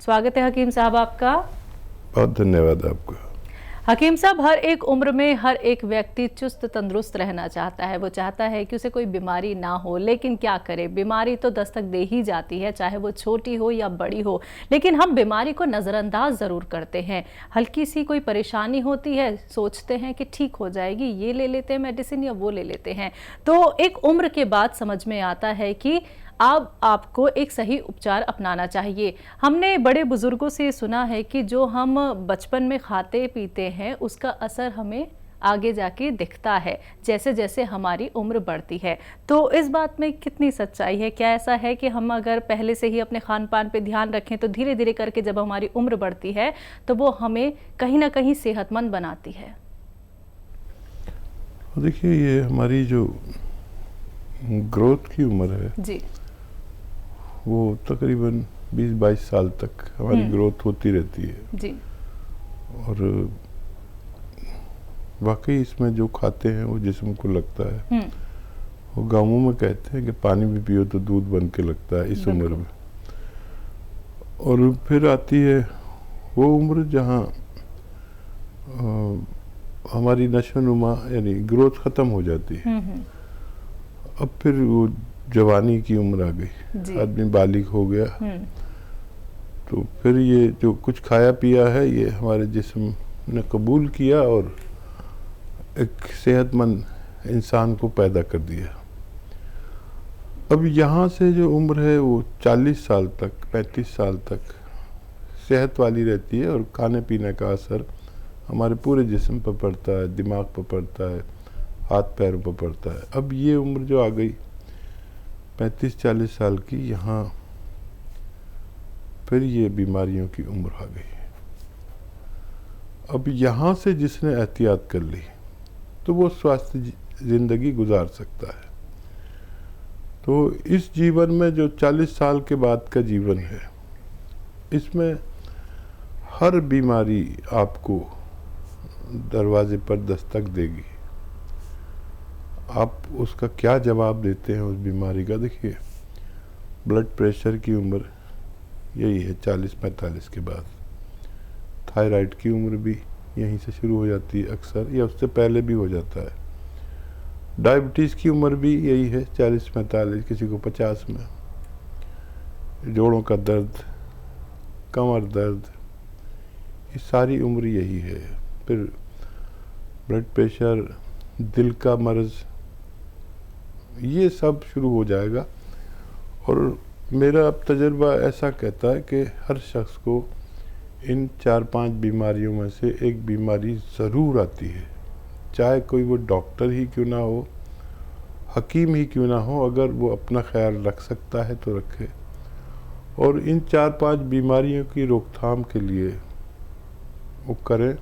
स्वागत है हकीम साहब आपका। बहुत धन्यवाद आपका। हकीम साहब, हर एक उम्र में हर एक व्यक्ति चुस्त तंदुरुस्त रहना चाहता है। वो चाहता है कि उसे कोई बीमारी ना हो, लेकिन क्या करे, बीमारी तो दस्तक दे ही जाती है, चाहे वो छोटी हो या बड़ी हो। लेकिन हम बीमारी को नज़रअंदाज ज़रूर करते हैं। हल्की सी कोई परेशानी होती है, सोचते हैं कि ठीक हो जाएगी, ये ले लेते हैं मेडिसिन या वो ले लेते हैं। तो एक उम्र के बाद समझ में आता है कि अब आपको एक सही उपचार अपनाना चाहिए। हमने बड़े बुजुर्गों से सुना है कि जो हम बचपन में खाते पीते हैं उसका असर हमें आगे जाके दिखता है जैसे जैसे हमारी उम्र बढ़ती है। तो इस बात में कितनी सच्चाई है? क्या ऐसा है कि हम अगर पहले से ही अपने खान पान पे ध्यान रखें तो धीरे धीरे करके जब हमारी उम्र बढ़ती है तो वो हमें कहीं ना कहीं सेहतमंद बनाती है? देखिए, ये हमारी जो ग्रोथ की उम्र है जी, वो तकरीबन 20-22 साल तक हमारी ग्रोथ होती रहती है। जी, और वाकई इसमें जो खाते हैं वो जिस्म को लगता है। वो गाँवों में कहते हैं कि पानी भी पियो तो दूध बन के लगता है इस उम्र में। और फिर आती है वो उम्र जहाँ हमारी नशोनुमा यानी ग्रोथ ख़त्म हो जाती है। अब फिर वो जवानी की उम्र आ गई, आदमी बालिग हो गया। तो फिर ये जो कुछ खाया पिया है ये हमारे जिस्म ने कबूल किया और एक सेहतमंद इंसान को पैदा कर दिया। अब यहाँ से जो उम्र है वो 40 साल तक, 35 साल तक सेहत वाली रहती है और खाने पीने का असर हमारे पूरे जिस्म पर पड़ता है, दिमाग पर पड़ता है, हाथ पैरों पर पड़ता है। अब ये उम्र जो आ गई 35-40 साल की, यहाँ फिर ये बीमारियों की उम्र आ गई। अब यहाँ से जिसने एहतियात कर ली तो वो स्वास्थ्य ज़िंदगी गुजार सकता है। तो इस जीवन में जो 40 साल के बाद का जीवन है, इसमें हर बीमारी आपको दरवाजे पर दस्तक देगी। आप उसका क्या जवाब देते हैं उस बीमारी का? देखिए, ब्लड प्रेशर की उम्र यही है 40-45 के बाद। थायराइड की उम्र भी यहीं से शुरू हो जाती है अक्सर, या उससे पहले भी हो जाता है। डायबिटीज़ की उम्र भी यही है 40-45, किसी को 50 में। जोड़ों का दर्द, कमर दर्द, ये सारी उम्र यही है। फिर ब्लड प्रेशर, दिल का मर्ज़, ये सब शुरू हो जाएगा। और मेरा अब तजर्बा ऐसा कहता है कि हर शख्स को इन 4-5 बीमारियों में से एक बीमारी ज़रूर आती है, चाहे कोई वो डॉक्टर ही क्यों ना हो, हकीम ही क्यों ना हो। अगर वो अपना ख्याल रख सकता है तो रखे। और इन 4-5 बीमारियों की रोकथाम के लिए वो करें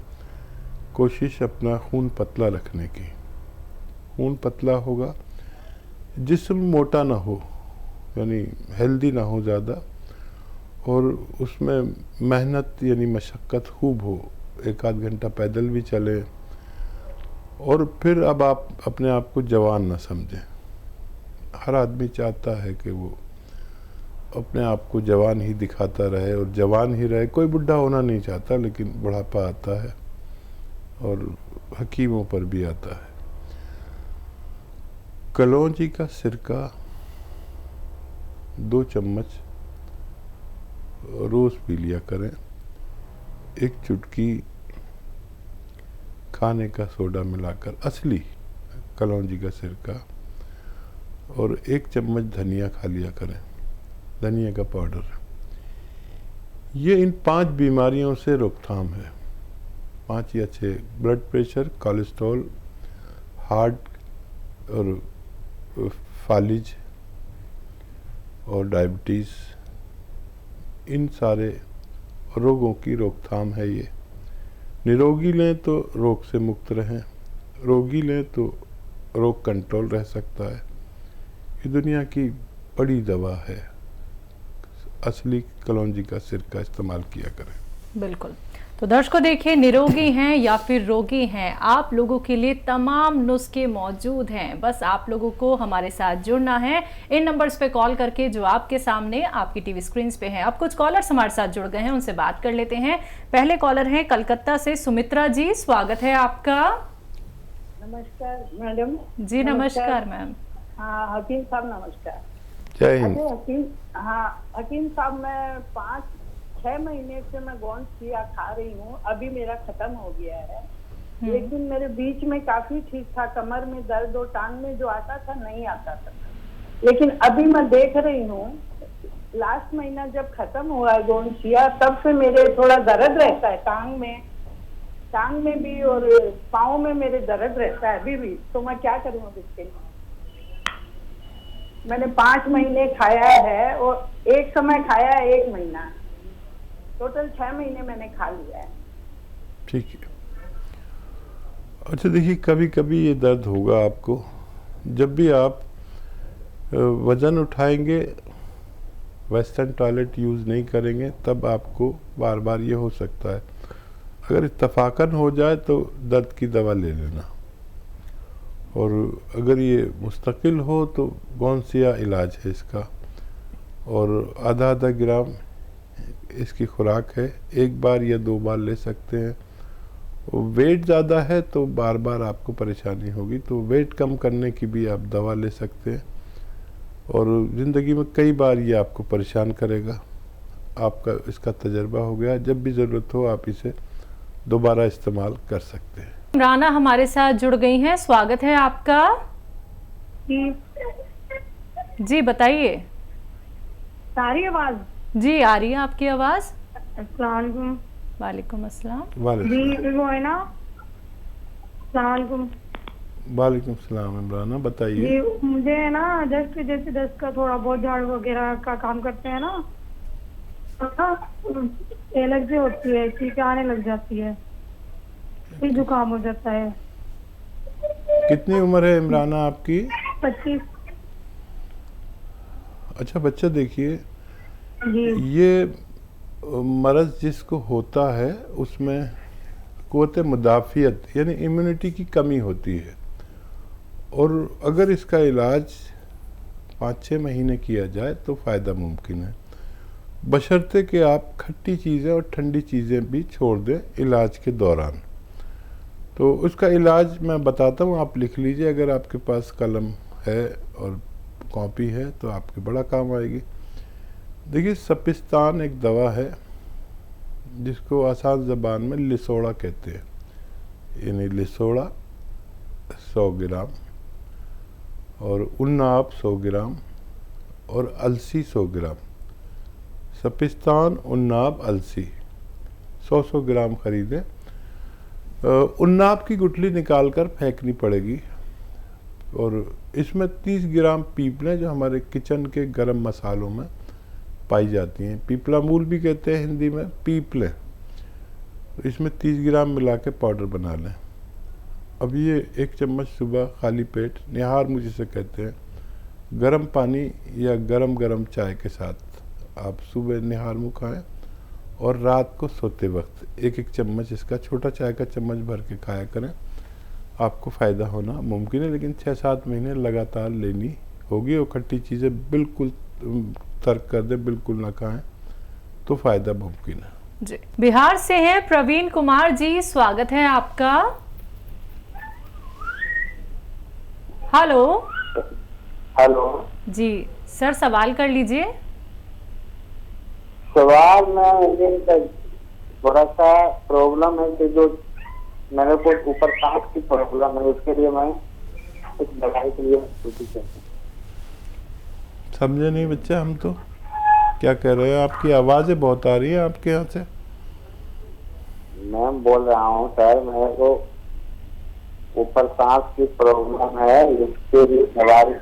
कोशिश अपना खून पतला रखने की। खून पतला होगा, जिस्म मोटा ना हो, यानी हेल्दी ना हो ज़्यादा, और उसमें मेहनत यानी मशक्क़त खूब हो, 1-आध घंटा पैदल भी चले। और फिर अब आप अपने आप को जवान ना समझें। हर आदमी चाहता है कि वो अपने आप को जवान ही दिखाता रहे और जवान ही रहे। कोई बुढ़ा होना नहीं चाहता, लेकिन बुढ़ापा आता है और हकीमों पर भी आता है। कलौंजी का सिरका 2 चम्मच रोज़ पी लिया करें। 1 चुटकी खाने का सोडा मिलाकर, असली कलौंजी का सिरका, और 1 चम्मच धनिया खा लिया करें, धनिया का पाउडर। ये इन 5 बीमारियों से रोकथाम है। 5 या 6, ब्लड प्रेशर, कोलेस्ट्रॉल, हार्ट और फालिज और डायबिटीज़, इन सारे रोगों की रोकथाम है ये। निरोगी लें तो रोग से मुक्त रहें, रोगी लें तो रोग कंट्रोल रह सकता है। ये दुनिया की बड़ी दवा है। असली कलौंजी का सिरका इस्तेमाल किया करें। बिल्कुल। तो दर्शकों देखिए, निरोगी हैं या फिर रोगी हैं, आप लोगों के लिए तमाम नुस्खे मौजूद हैं। बस आप लोगों को हमारे साथ जुड़ना है इन नंबर्स पे कॉल करके जो आपके सामने आपकी टीवी स्क्रीन पे हैं। अब कुछ कॉलर्स हमारे साथ जुड़ गए हैं, उनसे बात कर लेते हैं। पहले कॉलर हैं कलकत्ता से सुमित्रा जी, स्वागत है आपका। नमस्कार मैडम। जी नमस्कार मैम। हाँ हकीम साहब नमस्कार। जय हिंद। हकीम साहब, मैं 5-6 महीने से मैं गोंदसिया खा रही हूँ। अभी मेरा खत्म हो गया है, लेकिन मेरे बीच में काफी ठीक था। कमर में दर्द और टांग में जो आता था नहीं आता था, लेकिन अभी मैं देख रही हूँ लास्ट महीना जब खत्म हुआ है गोंदसिया, तब से मेरे थोड़ा दर्द रहता है टांग में भी और पाँव में मेरे दर्द रहता है अभी भी। तो मैं क्या करूँ अब इसके लिए? मैंने 5 महीने खाया है और एक समय खाया है 1 महीना, टोटल 6 महीने मैंने खा लिया है। ठीक है। अच्छा देखिए, कभी कभी ये दर्द होगा आपको। जब भी आप वज़न उठाएंगे, वेस्टर्न टॉयलेट यूज़ नहीं करेंगे, तब आपको बार बार ये हो सकता है। अगर इत्तफाकन हो जाए तो दर्द की दवा ले लेना, और अगर ये मुस्तकिल हो तो गोंदसिया इलाज है इसका, और आधा ग्राम इसकी खुराक है। 1 बार या 2 बार ले सकते हैं। वेट ज़्यादा है तो बार बार आपको परेशानी होगी, तो वेट कम करने की भी आप दवा ले सकते हैं। और ज़िंदगी में कई बार ये आपको परेशान करेगा, आपका इसका तजर्बा हो गया। जब भी ज़रूरत हो आप इसे दोबारा इस्तेमाल कर सकते हैं। राना हमारे साथ जुड़ गई हैं, स्वागत है आपका। जी बताइए। सारी आवाज जी आ रही है आपकी आवाज। अस्सलाम वालेकुम अस्सलाम। जी, वो है ना, अस्सलाम वालेकुम सलाम। इमराना बताइए। जी, मुझे है ना दस्त, जैसे दस्त का थोड़ा बहुत झाड़ू वगैरह का काम करते हैं ना, एलर्जी होती है, चीखें आने लग जाती है, फिर जुकाम हो जाता है। कितनी उम्र है इमराना आपकी? 25। अच्छा बच्चा, देखिए जी ये मर्ज़ जिसको होता है उसमें क़ुव्वत मुदाफ़ियत यानी इम्यूनिटी की कमी होती है, और अगर इसका इलाज 5-6 महीने किया जाए तो फ़ायदा मुमकिन है, बशर्ते कि आप खट्टी चीज़ें और ठंडी चीज़ें भी छोड़ दें इलाज के दौरान। तो उसका इलाज मैं बताता हूँ, आप लिख लीजिए। अगर आपके पास कलम है और कॉपी है तो आपके बड़ा काम आएगी। देखिए, सपिस्तान एक दवा है जिसको आसान ज़बान में लिसोड़ा कहते हैं, यानी लिसोड़ा 100 ग्राम, और उन्नाब 100 ग्राम, और अलसी 100 ग्राम। सपिस्तान, उन्नाब, अलसी 100 ग्राम खरीदें। उन्नाब की गुठली निकाल कर फेंकनी पड़ेगी, और इसमें 30 ग्राम पीपलें जो हमारे किचन के गरम मसालों में पाई जाती हैं, पीपला मूल भी कहते हैं हिंदी में, पीपलें, तो इसमें 30 ग्राम मिला के पाउडर बना लें। अब ये 1 चम्मच सुबह खाली पेट, निहार मुँह जिसे कहते हैं, गर्म पानी या गरम चाय के साथ आप सुबह निहार मुँह खाएँ, और रात को सोते वक्त 1-1 चम्मच इसका छोटा चाय का चम्मच भर के खाया करें। आपको फ़ायदा होना मुमकिन है, लेकिन 6-7 महीने लगातार लेनी होगी, और खट्टी चीज़ें बिल्कुल तर्क कर दें, बिल्कुल ना खाएं, तो फ़ायदा मुमकिन है। जी, बिहार से हैं प्रवीण कुमार जी, स्वागत है आपका। हेलो। हेलो जी सर, सवाल कर लीजिए। सवाल में थोड़ा सा प्रॉब्लम है कि जो मेरे को ऊपर सांस की प्रॉब्लम है, उसके लिए मैं कुछ दवाई के लिए समझे नहीं बच्चा, हम तो क्या कह रहे हैं? आपकी आवाज़ें बहुत आ रही है आपके यहाँ से। मैं बोल रहा हूँ सर, मेरे को ऊपर सांस की प्रॉब्लम है, इसके लिए दवाई।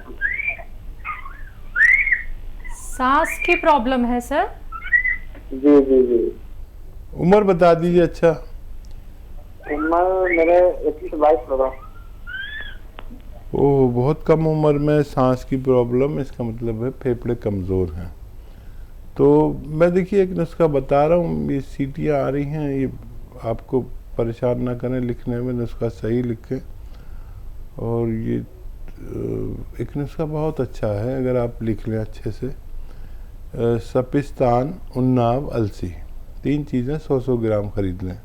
सांस की प्रॉब्लम है सर? जी जी जी। उम्र बता दीजिए। अच्छा, उम्र मेरे 21-22 होगा। ओह, बहुत कम उम्र में सांस की प्रॉब्लम, इसका मतलब है फेफड़े कमज़ोर हैं। तो मैं देखिए एक नुस्खा बता रहा हूँ, ये सीटियाँ आ रही हैं, ये आपको परेशान ना करें लिखने में, नुस्खा सही लिखें। और ये एक नुस्खा बहुत अच्छा है अगर आप लिख लें अच्छे से। सपिस्तान, उन्नाव, अलसी, 3 चीज़ें 100-100 ग्राम खरीद लें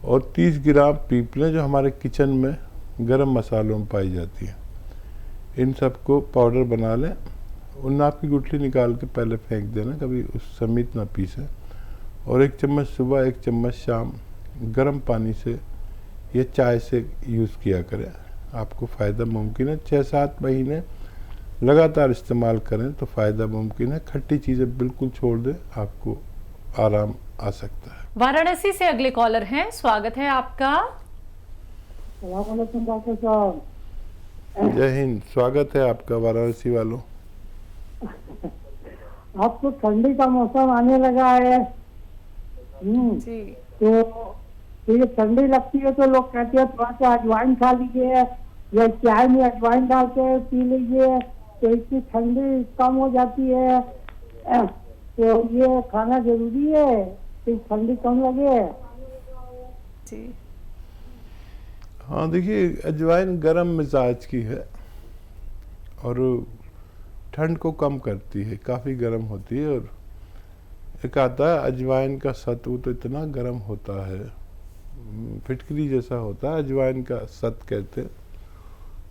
और 30 ग्राम पीप लें जो हमारे किचन में गरम मसालों में पाई जाती है। इन सबको पाउडर बना लें। उन्नाव की गुठली निकाल के पहले फेंक देना, कभी उस समेत ना पीसें। और 1 चम्मच सुबह 1 चम्मच शाम गर्म पानी से या चाय से यूज़ किया करें, आपको फ़ायदा मुमकिन है। 6-7 महीने लगातार इस्तेमाल करें तो फ़ायदा मुमकिन है। खट्टी चीज़ें बिल्कुल छोड़ दें, आपको आराम आ सकता है। वाराणसी से अगले कॉलर हैं, स्वागत है आपका। डॉक्टर साहब, जय हिंद, स्वागत है आपका वाराणसी वालों। अब तो ठंडी का मौसम आने लगा है। जी। तो ये ठंडी लगती है तो लोग कहते हैं थोड़ा सा अजवाइन खा लीजिए या चाय में अजवाइन डाल के पी लीजिए तो इसकी ठंडी कम हो जाती है। तो ये खाना जरूरी है कि ठंडी कम लगे। जी। हाँ देखिए, अजवाइन गर्म मिजाज की है और ठंड को कम करती है, काफ़ी गर्म होती है। और एक आता है अजवाइन का सत्व, तो इतना गर्म होता है, फिटकरी जैसा होता है अजवाइन का सत्व कहते हैं।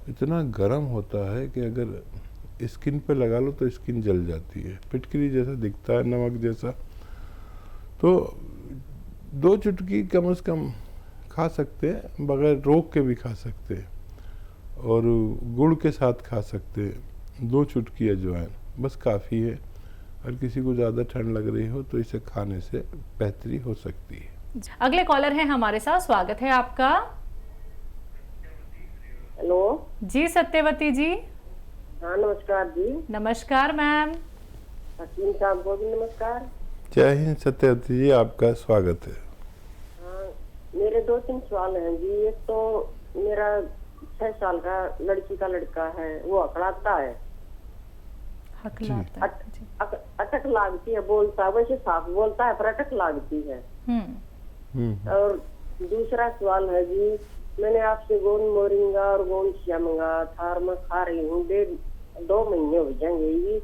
इतना गर्म होता है कि अगर स्किन पे लगा लो तो स्किन जल जाती है, फिटकरी जैसा दिखता है, नमक जैसा। तो 2 चुटकी कम से कम खा सकते हैं, बगैर रोक के भी खा सकते हैं और गुड़ के साथ खा सकते हैं। 2 चुटकी अजवाइन बस काफ़ी है। अगर किसी को ज़्यादा ठंड लग रही हो तो इसे खाने से बेहतरी हो सकती है। अगले कॉलर हैं हमारे साथ, स्वागत है आपका। हेलो जी सत्यवती जी। हाँ नमस्कार जी। नमस्कार मैम। हकीम साहब को भी नमस्कार। जय हिंद सत्यवती जी, आपका स्वागत है। हाँ, मेरे 2-3 सवाल हैं जी। एक तो मेरा 6 साल का लड़की का लड़का है, वो अकड़ाता है, हकलाता है। जी। अटक लागती है, बोलता है वैसे साफ बोलता है पर अटक लागती है। और दूसरा सवाल है जी, मैंने आपसे गोंद मोरिंगा और गोंद शिया मंगाया था और मैं खा रही हूँ, 1.5-2 महीने हो जाएंगे ये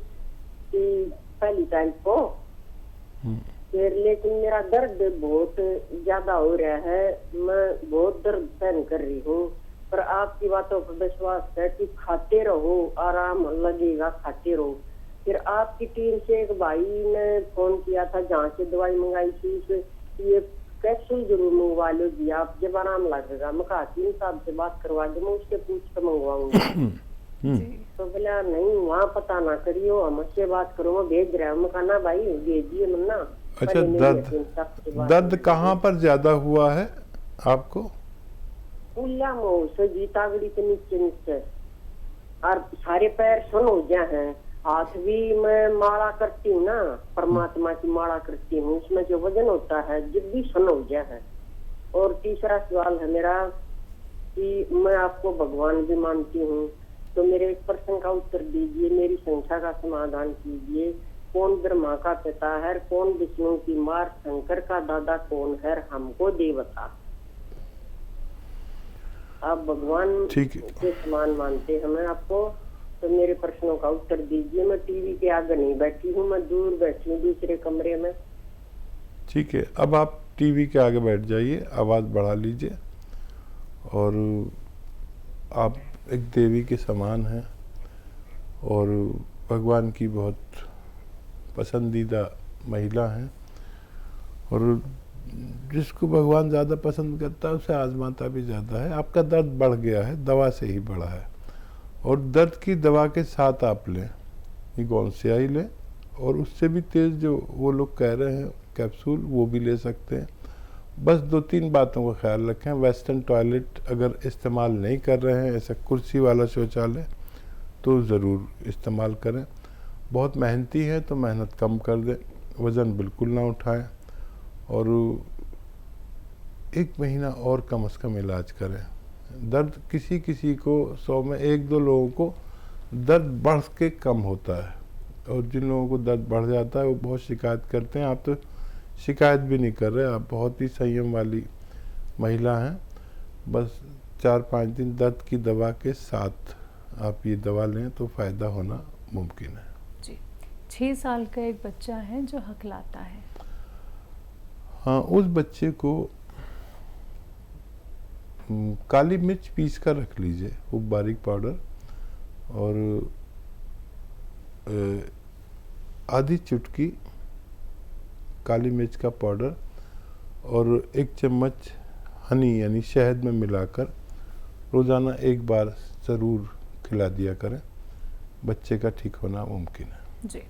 कि पहली टाइम को। फिर लेकिन मेरा दर्द बहुत ज्यादा हो रहा है, मैं बहुत दर्द सहन कर रही हूँ। पर आपकी बातों पर विश्वास है कि खाते रहो, आराम लगेगा, खाते रहो। फिर आपकी टीम से एक भाई ने फोन किया था, जहाँ से दवाई मंगाई थी, ये कैप्सूल जरूर मंगवा लो जी आप, जब आराम लगेगा। मैं कहा हकीम साहब से बात करवा दो, मैं उसके पूछ कर मंगवाऊंगी। तो बोला नहीं, वहाँ पता ना करियो, हमसे बात करो, मैं भेज रहा हूँ। मैं कहा ना भाई भेजिए मन्ना। अच्छा, दर्द कहाँ पर ज्यादा हुआ है आपको? उल्ला मोह से जीतागड़ी के नीचे और सारे पैर सुन हो गया है। हाथ भी मैं माला करती हूँ ना, परमात्मा की माला करती हूँ, उसमें जो वजन होता है जब भी सुन हो गया है। और तीसरा सवाल है मेरा कि मैं आपको भगवान भी मानती हूँ, तो मेरे एक प्रश्न का उत्तर दीजिए, मेरी संख्या का समाधान कीजिए। कौन ब्रह्मा का पिता है, कौन विष्णु की मार, शंकर का दादा कौन है, हमको दे बता। आप भगवान के समान मानते हैं हमें आपको, तो मेरे प्रश्नों का उत्तर दीजिए। मैं टीवी के आगे नहीं बैठी हूँ, मैं दूर बैठी हूँ दूसरे कमरे में। ठीक है, अब आप टीवी के आगे बैठ जाइए, आवाज़ बढ़ा लीजिए। और आप एक देवी के समान हैं और भगवान की बहुत पसंदीदा महिला हैं। और जिसको भगवान ज़्यादा पसंद करता है उसे आजमाता भी ज़्यादा है। आपका दर्द बढ़ गया है, दवा से ही बढ़ा है, और दर्द की दवा के साथ आप लें, ये गोंसियाई लें, और उससे भी तेज़ जो वो लोग कह रहे हैं कैप्सूल, वो भी ले सकते हैं। बस 2-3 बातों का ख्याल रखें। वेस्टर्न टॉयलेट अगर इस्तेमाल नहीं कर रहे हैं, ऐसा कुर्सी वाला शौचालय, तो ज़रूर इस्तेमाल करें। बहुत मेहनती है तो मेहनत कम कर दें, वज़न बिल्कुल ना उठाएं, और 1 महीना और कम से कम इलाज करें। दर्द किसी किसी को 100 में 1-2 लोगों को दर्द बढ़ के कम होता है, और जिन लोगों को दर्द बढ़ जाता है वो बहुत शिकायत करते हैं, आप तो शिकायत भी नहीं कर रहे। आप बहुत ही संयम वाली महिला हैं। बस 4-5 दिन दर्द की दवा के साथ आप ये दवा लें तो फ़ायदा होना मुमकिन है जी। 6 साल का एक बच्चा है जो हकलाता है। हाँ, उस बच्चे को काली मिर्च पीस कर रख लीजिए, खूब बारीक पाउडर, और आधी चुटकी काली मिर्च का पाउडर और 1 चम्मच हनी यानी शहद में मिलाकर रोज़ाना 1 बार ज़रूर खिला दिया करें। बच्चे का ठीक होना मुमकिन है। जी।